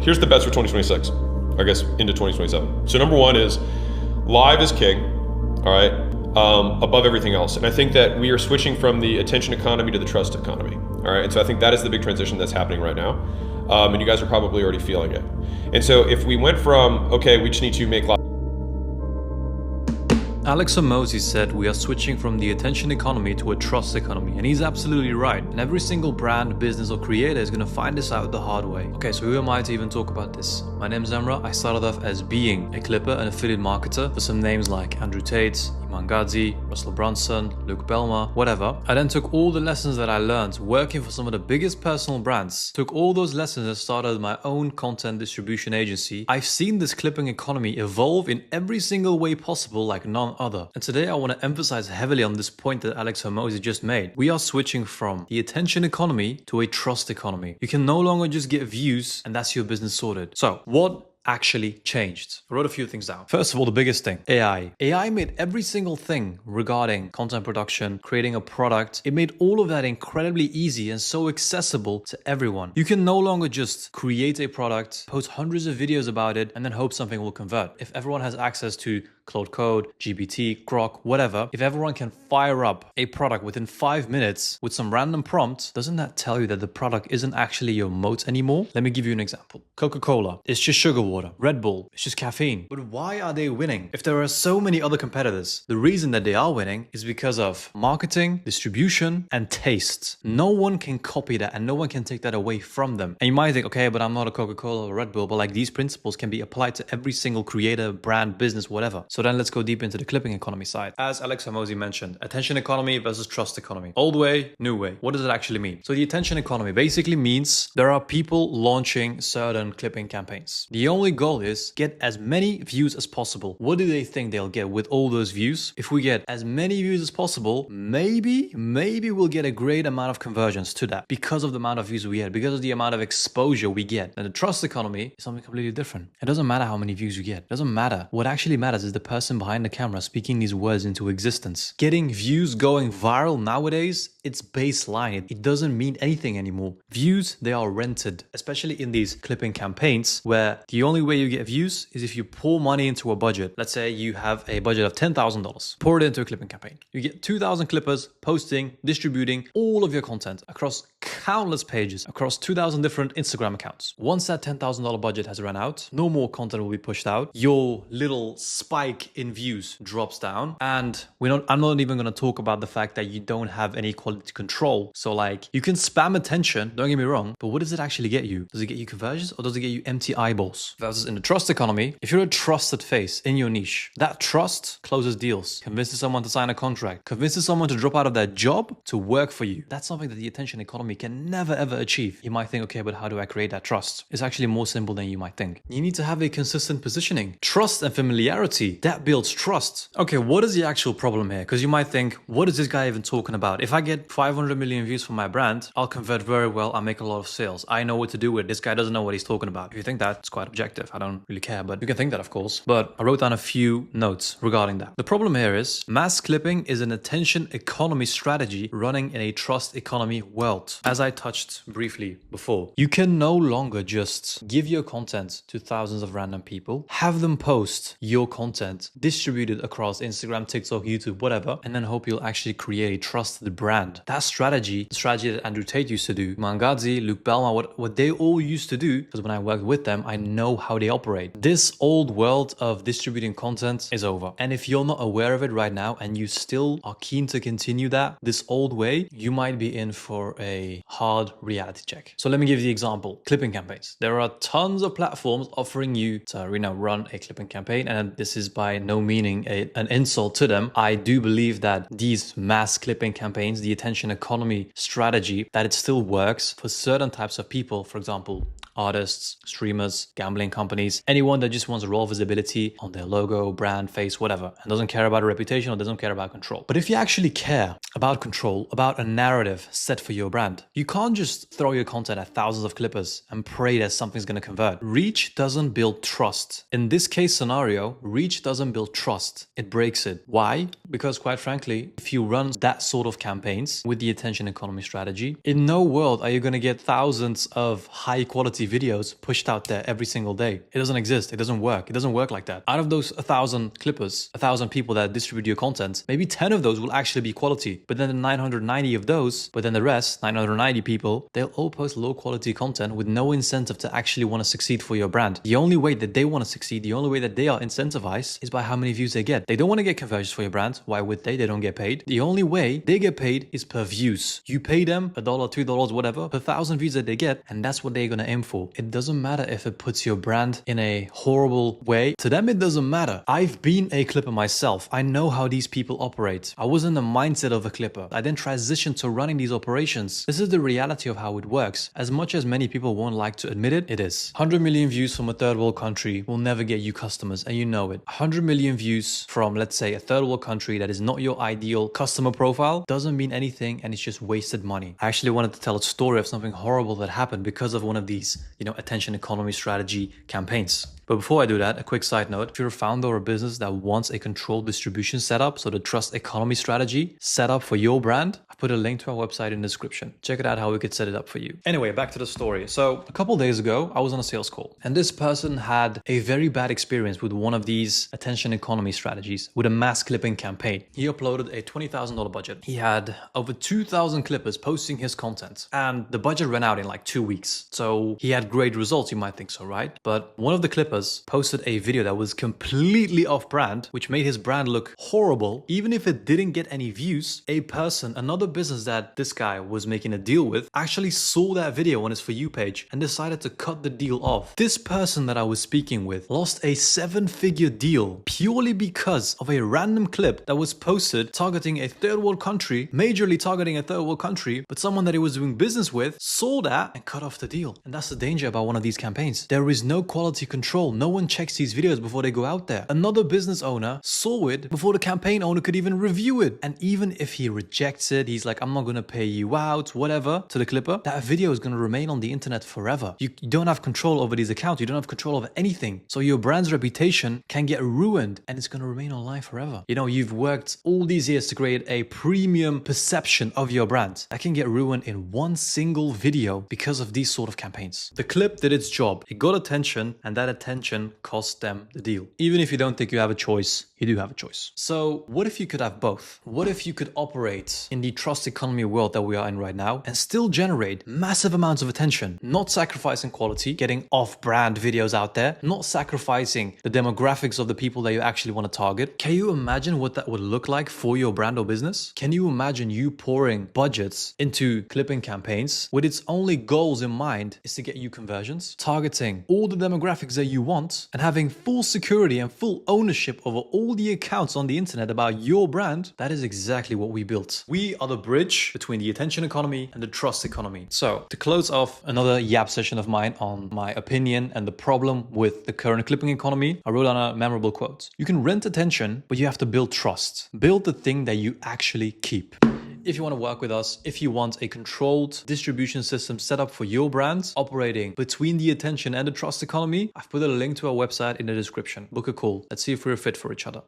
here's the bets for 2026, I guess into 2027. So number one is live is king, all right, above everything else. And I think that we are switching from the attention economy to the trust economy, all right? And so I think that is the big transition that's happening right now. And you guys are probably already feeling it. And so if we went from, okay, we just need to make live. Alex Hormozi said we are switching from the attention economy to a trust economy, and he's absolutely right. And every single brand, business or creator is going to find this out the hard way. Okay, so who am I to even talk about this? My name is Emrah. I started off as being a clipper and affiliate marketer for some names like Andrew Tate, Iman Gadzhi, Russell Brunson, Luke Belmar, whatever. I then took all the lessons that I learned working for some of the biggest personal brands, took all those lessons and started my own content distribution agency. I've seen this clipping economy evolve in every single way possible like none other. And today I want to emphasize heavily on this point that Alex Hormozi just made. We are switching from the attention economy to a trust economy. You can no longer just get views and that's your business sorted. So what actually changed? I wrote a few things down. First of all, the biggest thing, AI. AI made every single thing regarding content production, creating a product. It made all of that incredibly easy and so accessible to everyone. You can no longer just create a product, post hundreds of videos about it, and then hope something will convert. If everyone has access to Claude Code, GPT, Grok, whatever, if everyone can fire up a product within 5 minutes with some random prompt, doesn't that tell you that the product isn't actually your moat anymore? Let me give you an example. Coca-Cola, it's just sugar water. Red Bull, it's just caffeine. But why are they winning? If there are so many other competitors, the reason that they are winning is because of marketing, distribution, and taste. No one can copy that and no one can take that away from them. And you might think, okay, but I'm not a Coca-Cola or Red Bull, but like these principles can be applied to every single creator, brand, business, whatever. So then let's go deep into the clipping economy side. As Alex Hormozi mentioned, attention economy versus trust economy. Old way, new way. What does it actually mean? So the attention economy basically means there are people launching certain clipping campaigns. The only goal is get as many views as possible. What do they think they'll get with all those views? If we get as many views as possible, maybe we'll get a great amount of conversions to that because of the amount of views we get, because of the amount of exposure we get. And the trust economy is something completely different. It doesn't matter how many views you get. It doesn't matter. What actually matters is the person behind the camera speaking these words into existence. Getting views going viral nowadays, it's baseline. It doesn't mean anything anymore. Views, they are rented, especially in these clipping campaigns where the only way you get views is if you pour money into a budget. Let's say you have a budget of $10,000. Pour it into a clipping campaign. You get 2,000 clippers posting, distributing all of your content across countless pages, across 2,000 different Instagram accounts. Once that $10,000 budget has run out, no more content will be pushed out. Your little spike in views drops down. And I'm not even going to talk about the fact that you don't have any quality control. So like you can spam attention, don't get me wrong, but what does it actually get you? Does it get you conversions or does it get you empty eyeballs? Versus in the trust economy, if you're a trusted face in your niche, that trust closes deals, convinces someone to sign a contract, convinces someone to drop out of their job to work for you. That's something that the attention economy can never ever achieve. You might think, okay, but how do I create that trust? It's actually more simple than you might think. You need to have a consistent positioning. Trust and familiarity, that builds trust. Okay, what is the actual problem here? Because you might think, what is this guy even talking about? If I get 500 million views for my brand, I'll convert very well, I'll make a lot of sales. I know what to do with it. This guy doesn't know what he's talking about. If you think that, it's quite objective. I don't really care, but you can think that, of course. But I wrote down a few notes regarding that. The problem here is mass clipping is an attention economy strategy running in a trust economy world. As I touched briefly before, you can no longer just give your content to thousands of random people, have them post your content, distribute it across Instagram, TikTok, YouTube, whatever, and then hope you'll actually create a trusted brand. That strategy, the strategy that Andrew Tate used to do, Iman Gadzhi, Luke Belmar, what they all used to do, because when I worked with them, I know how they operate. This old world of distributing content is over. And if you're not aware of it right now and you still are keen to continue this old way, you might be in for a hard reality check. So let me give you the example. Clipping campaigns. There are tons of platforms offering you to run a clipping campaign, and this is by no meaning an insult to them. I do believe that these mass clipping campaigns, the attention economy strategy, that it still works for certain types of people. For example, artists, streamers, gambling companies, anyone that just wants raw visibility on their logo, brand, face, whatever, and doesn't care about a reputation or doesn't care about control. But if you actually care about control, about a narrative set for your brand, you can't just throw your content at thousands of clippers and pray that something's going to convert. Reach doesn't build trust. In this case scenario, reach doesn't build trust. It breaks it. Why? Because quite frankly, if you run that sort of campaigns with the attention economy strategy, in no world are you going to get thousands of high quality quality videos pushed out there every single day. It doesn't exist. It doesn't work. It doesn't work like that. Out of those 1,000 clippers, 1,000 people that distribute your content, maybe 10 of those will actually be quality. But then the 990 of those, but then the rest, 990 people, they'll all post low quality content with no incentive to actually want to succeed for your brand. The only way that they want to succeed, the only way that they are incentivized is by how many views they get. They don't want to get conversions for your brand. Why would they? They don't get paid. The only way they get paid is per views. You pay them $1, $2, whatever, per 1,000 views that they get, and that's what they're going to aim for. It doesn't matter if it puts your brand in a horrible way. To them, it doesn't matter. I've been a clipper myself. I know how these people operate. I was in the mindset of a clipper. I then transitioned to running these operations. This is the reality of how it works. As much as many people won't like to admit it, it is. 100 million views from a third world country will never get you customers, and you know it. 100 million views from, let's say, a third world country that is not your ideal customer profile doesn't mean anything, and it's just wasted money. I actually wanted to tell a story of something horrible that happened because of one of these, attention economy strategy campaigns. But before I do that, a quick side note. If you're a founder or a business that wants a controlled distribution setup, so the trust economy strategy set up for your brand, I put a link to our website in the description. Check it out how we could set it up for you. Anyway, back to the story. So a couple days ago, I was on a sales call, and this person had a very bad experience with one of these attention economy strategies with a mass clipping campaign. He uploaded a $20,000 budget. He had over 2,000 clippers posting his content, and the budget ran out in like 2 weeks. So he had great results, you might think so, right? But one of the clippers posted a video that was completely off brand, which made his brand look horrible. Even if it didn't get any views, a person, another business that this guy was making a deal with, actually saw that video on his For You page and decided to cut the deal off. This person that I was speaking with lost a 7-figure deal purely because of a random clip that was posted targeting a third world country, majorly targeting a third world country, but someone that he was doing business with saw that and cut off the deal. And that's the danger about one of these campaigns. There is no quality control. No one checks these videos before they go out there. Another business owner saw it before the campaign owner could even review it. And even if he rejects it, he's like, I'm not going to pay you out, whatever, to the clipper, that video is going to remain on the internet forever. You don't have control over these accounts. You don't have control over anything. So your brand's reputation can get ruined and it's going to remain online forever. You've worked all these years to create a premium perception of your brand. That can get ruined in one single video because of these sort of campaigns. The clip did its job. It got attention, and that attention cost them the deal. Even if you don't think you have a choice, you do have a choice. So what if you could have both? What if you could operate in the trust economy world that we are in right now and still generate massive amounts of attention, not sacrificing quality, getting off-brand videos out there, not sacrificing the demographics of the people that you actually want to target? Can you imagine what that would look like for your brand or business? Can you imagine you pouring budgets into clipping campaigns with its only goals in mind is to get you conversions, targeting all the demographics that you want, and having full security and full ownership over all the accounts on the internet about your brand? That is exactly what we built. We are the bridge between the attention economy and the trust economy. So to close off another yap session of mine on my opinion and the problem with the current clipping economy, I wrote down a memorable quote. You can rent attention, but you have to build trust. Build the thing that you actually keep. If you want to work with us, if you want a controlled distribution system set up for your brand, operating between the attention and the trust economy, I've put a link to our website in the description. Book a call. Let's see if we're a fit for each other.